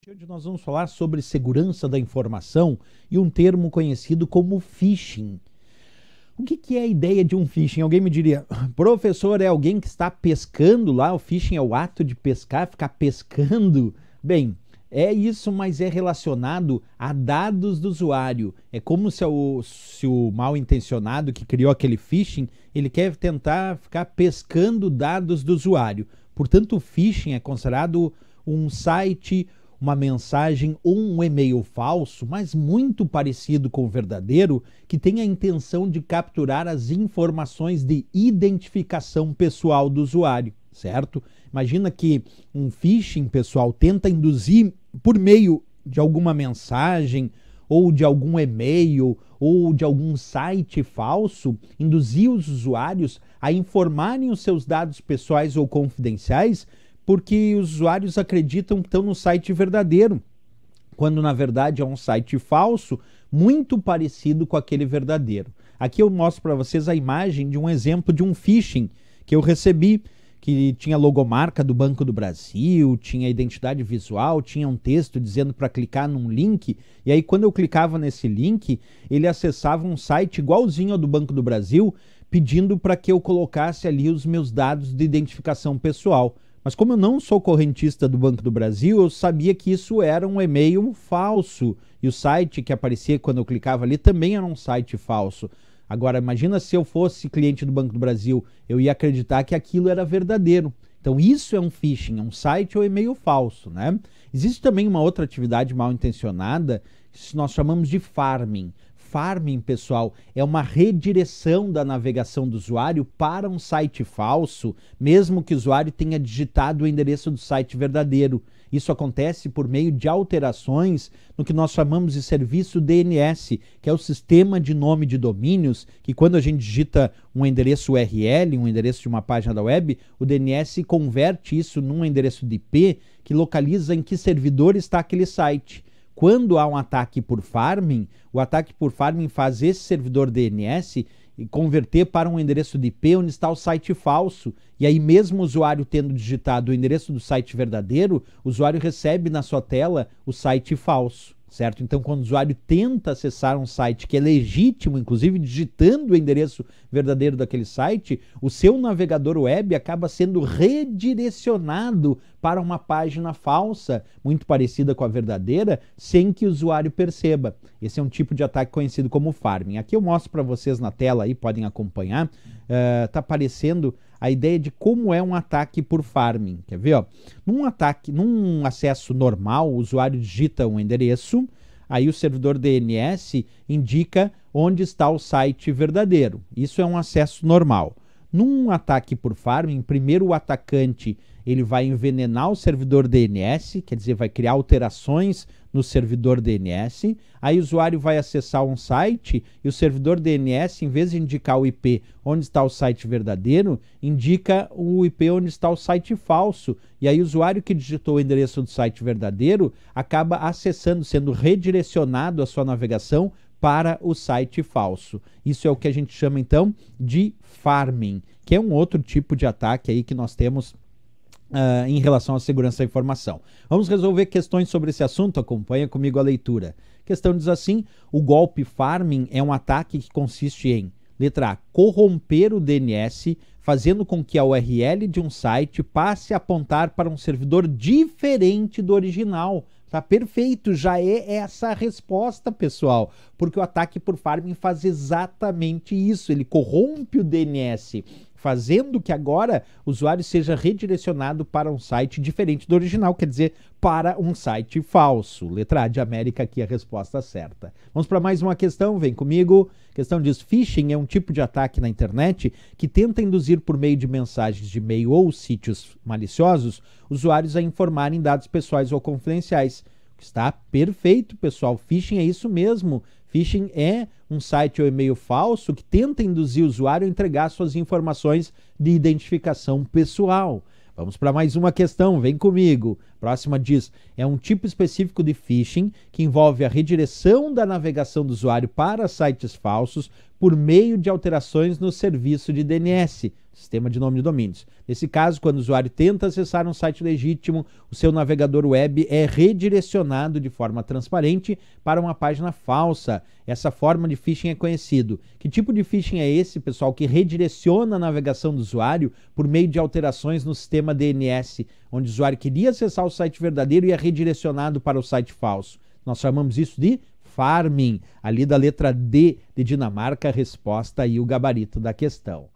Hoje nós vamos falar sobre segurança da informação e um termo conhecido como phishing. O que é a ideia de um phishing? Alguém me diria, professor, é alguém que está pescando lá? O phishing é o ato de pescar, ficar pescando? Bem, é isso, mas é relacionado a dados do usuário. É como se o mal intencionado que criou aquele phishing, ele quer tentar ficar pescando dados do usuário. Portanto, o phishing é considerado um site, uma mensagem ou um e-mail falso, mas muito parecido com o verdadeiro, que tem a intenção de capturar as informações de identificação pessoal do usuário, certo? Imagina que um phishing, pessoal, tenta induzir por meio de alguma mensagem ou de algum e-mail ou de algum site falso, induzir os usuários a informarem os seus dados pessoais ou confidenciais, porque os usuários acreditam que estão no site verdadeiro, quando na verdade é um site falso, muito parecido com aquele verdadeiro. Aqui eu mostro para vocês a imagem de um exemplo de um phishing que eu recebi, que tinha logomarca do Banco do Brasil, tinha identidade visual, tinha um texto dizendo para clicar num link, e aí quando eu clicava nesse link, ele acessava um site igualzinho ao do Banco do Brasil, pedindo para que eu colocasse ali os meus dados de identificação pessoal. Mas como eu não sou correntista do Banco do Brasil, eu sabia que isso era um e-mail falso. E o site que aparecia quando eu clicava ali também era um site falso. Agora, imagina se eu fosse cliente do Banco do Brasil, eu ia acreditar que aquilo era verdadeiro. Então isso é um phishing, é um site ou e-mail falso, né? Existe também uma outra atividade mal intencionada, que nós chamamos de farming. Farming, pessoal, é uma redireção da navegação do usuário para um site falso, mesmo que o usuário tenha digitado o endereço do site verdadeiro. Isso acontece por meio de alterações no que nós chamamos de serviço DNS, que é o sistema de nome de domínios, que quando a gente digita um endereço URL, um endereço de uma página da web, o DNS converte isso num endereço de IP que localiza em que servidor está aquele site. Quando há um ataque por farming, o ataque por farming faz esse servidor DNS converter para um endereço de IP onde está o site falso. E aí mesmo o usuário tendo digitado o endereço do site verdadeiro, o usuário recebe na sua tela o site falso, certo? Então quando o usuário tenta acessar um site que é legítimo, inclusive digitando o endereço verdadeiro daquele site, o seu navegador web acaba sendo redirecionado para uma página falsa, muito parecida com a verdadeira, sem que o usuário perceba. Esse é um tipo de ataque conhecido como farming. Aqui eu mostro para vocês na tela, aí podem acompanhar, está aparecendo a ideia de como é um ataque por farming. Quer ver? Ó? Num acesso normal, o usuário digita um endereço, aí o servidor DNS indica onde está o site verdadeiro. Isso é um acesso normal. Num ataque por farming, primeiro o atacante ele vai envenenar o servidor DNS, quer dizer, vai criar alterações no servidor DNS, aí o usuário vai acessar um site e o servidor DNS, em vez de indicar o IP onde está o site verdadeiro, indica o IP onde está o site falso. E aí o usuário que digitou o endereço do site verdadeiro acaba acessando, sendo redirecionado a sua navegação para o site falso. Isso é o que a gente chama então de farming, que é um outro tipo de ataque aí que nós temos em relação à segurança da informação. Vamos resolver questões sobre esse assunto? Acompanha comigo a leitura. A questão diz assim: o golpe farming é um ataque que consiste em, letra A, corromper o DNS, fazendo com que a URL de um site passe a apontar para um servidor diferente do original. Tá perfeito, já é essa a resposta, pessoal, porque o ataque por farming faz exatamente isso, ele corrompe o DNS, fazendo que agora o usuário seja redirecionado para um site diferente do original, quer dizer, para um site falso. Letra A de América aqui a resposta certa. Vamos para mais uma questão, vem comigo. A questão diz: phishing é um tipo de ataque na internet que tenta induzir por meio de mensagens de e-mail ou sítios maliciosos usuários a informarem dados pessoais ou confidenciais. Está perfeito, pessoal. Phishing é isso mesmo. Phishing é um site ou e-mail falso que tenta induzir o usuário a entregar suas informações de identificação pessoal. Vamos para mais uma questão, vem comigo. Próxima diz: é um tipo específico de phishing que envolve a redireção da navegação do usuário para sites falsos por meio de alterações no serviço de DNS, Sistema de Nome de Domínios. Nesse caso, quando o usuário tenta acessar um site legítimo, o seu navegador web é redirecionado de forma transparente para uma página falsa. Essa forma de phishing é conhecido. Que tipo de phishing é esse, pessoal, que redireciona a navegação do usuário por meio de alterações no sistema DNS, onde o usuário queria acessar o site verdadeiro e é redirecionado para o site falso? Nós chamamos isso de farming. Ali da letra D de Dinamarca, a resposta e o gabarito da questão.